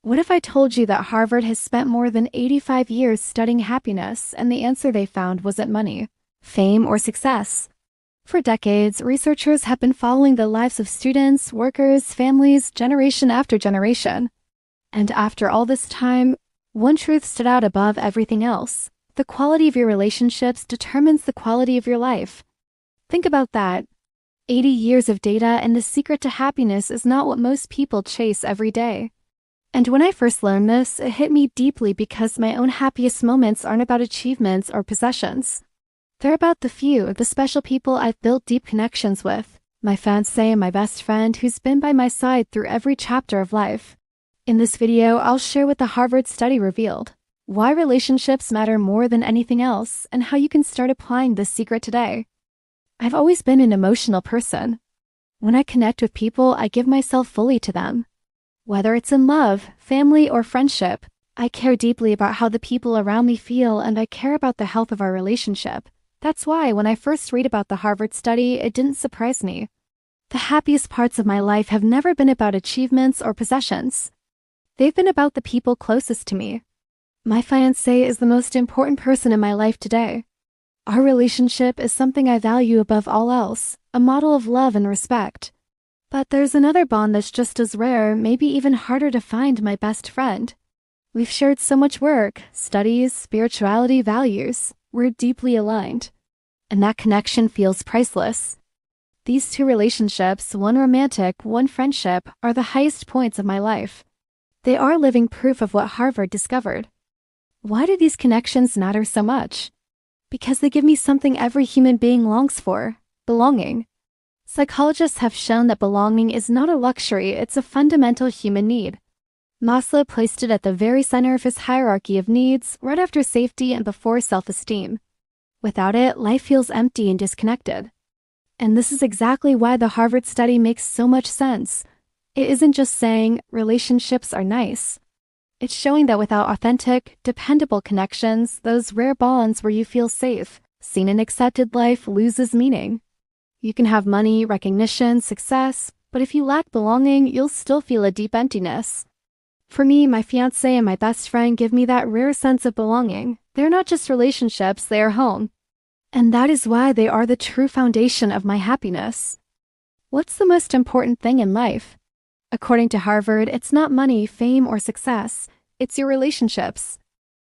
What if I told you that Harvard has spent more than 85 years studying happiness and the answer they found wasn't money, fame, or success? For decades, researchers have been following the lives of students, workers, families, generation after generation. And after all this time, one truth stood out above everything else. The quality of your relationships determines the quality of your life. Think about that. 80 years of data, and the secret to happiness is not what most people chase every day. And when I first learned this, it hit me deeply because my own happiest moments aren't about achievements or possessions. They're about the few, the special people I've built deep connections with, my fiancé and my best friend who's been by my side through every chapter of life. In this video, I'll share what the Harvard study revealed, why relationships matter more than anything else, and how you can start applying this secret today. I've always been an emotional person. When I connect with people, I give myself fully to them. Whether it's in love, family, or friendship, I care deeply about how the people around me feel, and I care about the health of our relationship. That's why when I first read about the Harvard study, it didn't surprise me. The happiest parts of my life have never been about achievements or possessions. They've been about the people closest to me. My fiancé is the most important person in my life today. Our relationship is something I value above all else, a model of love and respect. But there's another bond that's just as rare, maybe even harder to find: my best friend. We've shared so much work, studies, spirituality, values. We're deeply aligned. And that connection feels priceless. These two relationships, one romantic, one friendship, are the highest points of my life. They are living proof of what Harvard discovered. Why do these connections matter so much? Because they give me something every human being longs for: belonging. Psychologists have shown that belonging is not a luxury, it's a fundamental human need. Maslow placed it at the very center of his hierarchy of needs, right after safety and before self-esteem. Without it, life feels empty and disconnected. And this is exactly why the Harvard study makes so much sense. It isn't just saying relationships are nice. It's showing that without authentic, dependable connections, those rare bonds where you feel safe, seen and accepted, life loses meaning. You can have money, recognition, success, but if you lack belonging, you'll still feel a deep emptiness. For me, my fiancé and my best friend give me that rare sense of belonging. They're not just relationships, they are home. And that is why they are the true foundation of my happiness. What's the most important thing in life? According to Harvard, it's not money, fame, or success. It's your relationships.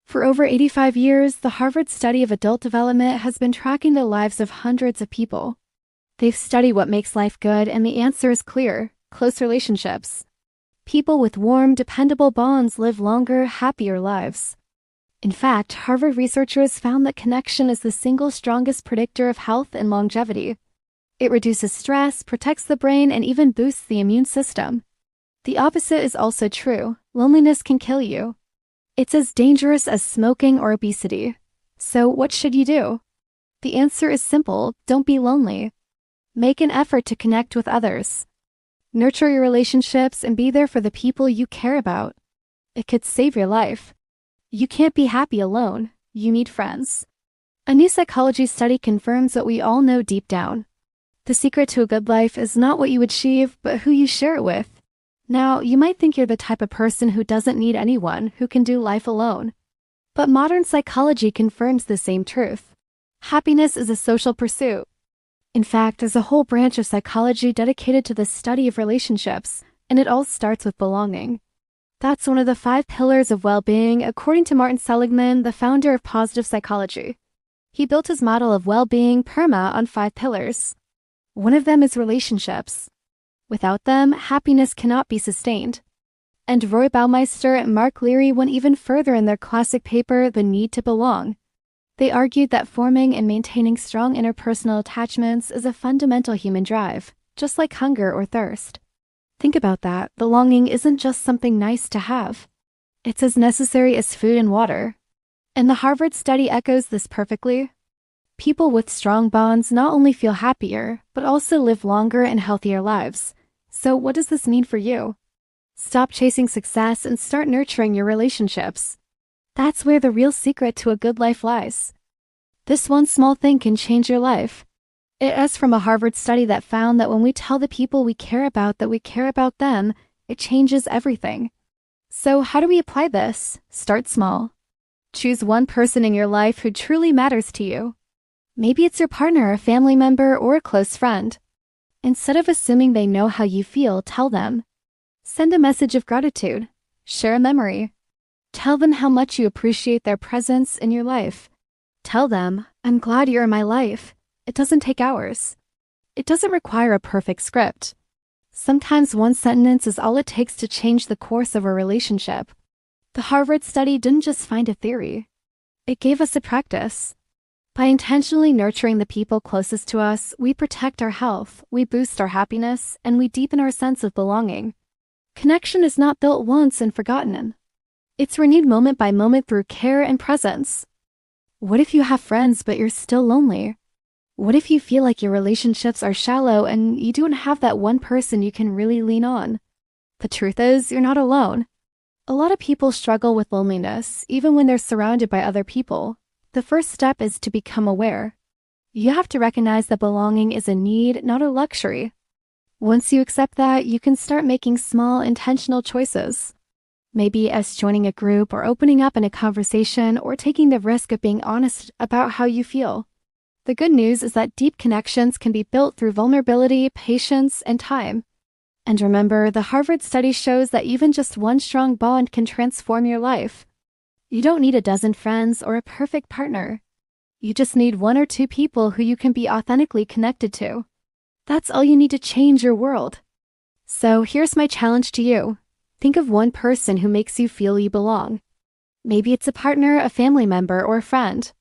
For over 85 years, the Harvard study of adult development has been tracking the lives of hundreds of people. They've studied what makes life good, and the answer is clear: close relationships. People with warm, dependable bonds live longer, happier lives. In fact, Harvard researchers found that connection is the single strongest predictor of health and longevity. It reduces stress, protects the brain, and even boosts the immune system. The opposite is also true: loneliness can kill you. It's as dangerous as smoking or obesity. So what should you do? The answer is simple: don't be lonely. Make an effort to connect with others. Nurture your relationships and be there for the people you care about. It could save your life. You can't be happy alone. You need friends. A new psychology study confirms what we all know deep down. The secret to a good life is not what you achieve, but who you share it with. Now, you might think you're the type of person who doesn't need anyone, who can do life alone. But modern psychology confirms the same truth. Happiness is a social pursuit. In fact, there's a whole branch of psychology dedicated to the study of relationships, and it all starts with belonging. That's one of the 5 pillars of well-being, according to Martin Seligman, the founder of positive psychology. He built his model of well-being, PERMA, on 5 pillars. One of them is relationships. Without them, happiness cannot be sustained. And Roy Baumeister and Mark Leary went even further in their classic paper, The Need to Belong. They argued that forming and maintaining strong interpersonal attachments is a fundamental human drive, just like hunger or thirst. Think about that. Belonging isn't just something nice to have. It's as necessary as food and water. And the Harvard study echoes this perfectly. People with strong bonds not only feel happier, but also live longer and healthier lives. So what does this mean for you? Stop chasing success and start nurturing your relationships. That's where the real secret to a good life lies. This one small thing can change your life. It is from a Harvard study that found that when we tell the people we care about that we care about them, it changes everything. So how do we apply this? Start small. Choose one person in your life who truly matters to you. Maybe it's your partner, a family member, or a close friend. Instead of assuming they know how you feel, tell them. Send a message of gratitude. Share a memory. Tell them how much you appreciate their presence in your life. Tell them, I'm glad you're in my life. It doesn't take hours. It doesn't require a perfect script. Sometimes one sentence is all it takes to change the course of a relationship. The Harvard study didn't just find a theory. It gave us a practice. By intentionally nurturing the people closest to us, we protect our health, we boost our happiness, and we deepen our sense of belonging. Connection is not built once and forgotten. It's renewed moment by moment through care and presence. What if you have friends but you're still lonely? What if you feel like your relationships are shallow and you don't have that one person you can really lean on? The truth is, you're not alone. A lot of people struggle with loneliness, even when they're surrounded by other people. The first step is to become aware. You have to recognize that belonging is a need, not a luxury. Once you accept that, you can start making small, intentional choices. Maybe as joining a group or opening up in a conversation or taking the risk of being honest about how you feel. The good news is that deep connections can be built through vulnerability, patience, and time. And remember, the Harvard study shows that even just one strong bond can transform your life. You don't need a dozen friends or a perfect partner. You just need one or two people who you can be authentically connected to. That's all you need to change your world. So here's my challenge to you. Think of one person who makes you feel you belong. Maybe it's a partner, a family member, or a friend.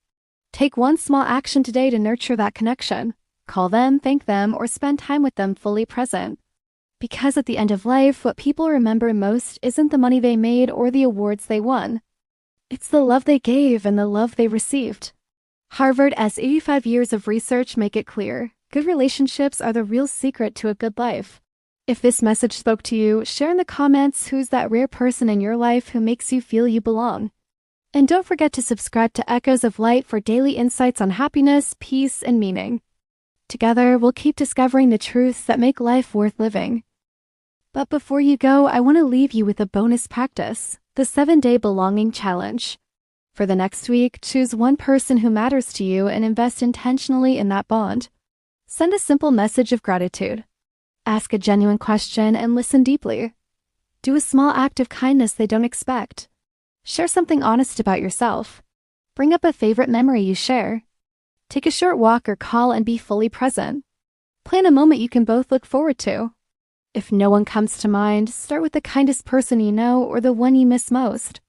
Take one small action today to nurture that connection. Call them, thank them, or spend time with them fully present. Because at the end of life, what people remember most isn't the money they made or the awards they won. It's the love they gave and the love they received. Harvard's 85 years of research make it clear. Good relationships are the real secret to a good life. If this message spoke to you, share in the comments who's that rare person in your life who makes you feel you belong. And don't forget to subscribe to Echoes of Light for daily insights on happiness, peace, and meaning. Together, we'll keep discovering the truths that make life worth living. But before you go, I want to leave you with a bonus practice, the 7-Day Belonging Challenge. For the next week, choose one person who matters to you and invest intentionally in that bond. Send a simple message of gratitude. Ask a genuine question and listen deeply. Do a small act of kindness they don't expect. Share something honest about yourself. Bring up a favorite memory you share. Take a short walk or call and be fully present. Plan a moment you can both look forward to. If no one comes to mind, start with the kindest person you know or the one you miss most.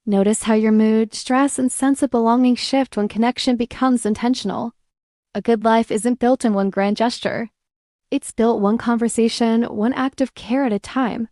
Notice how your mood, stress, and sense of belonging shift when connection becomes intentional. A good life isn't built in one grand gesture. It's built one conversation, one act of care at a time.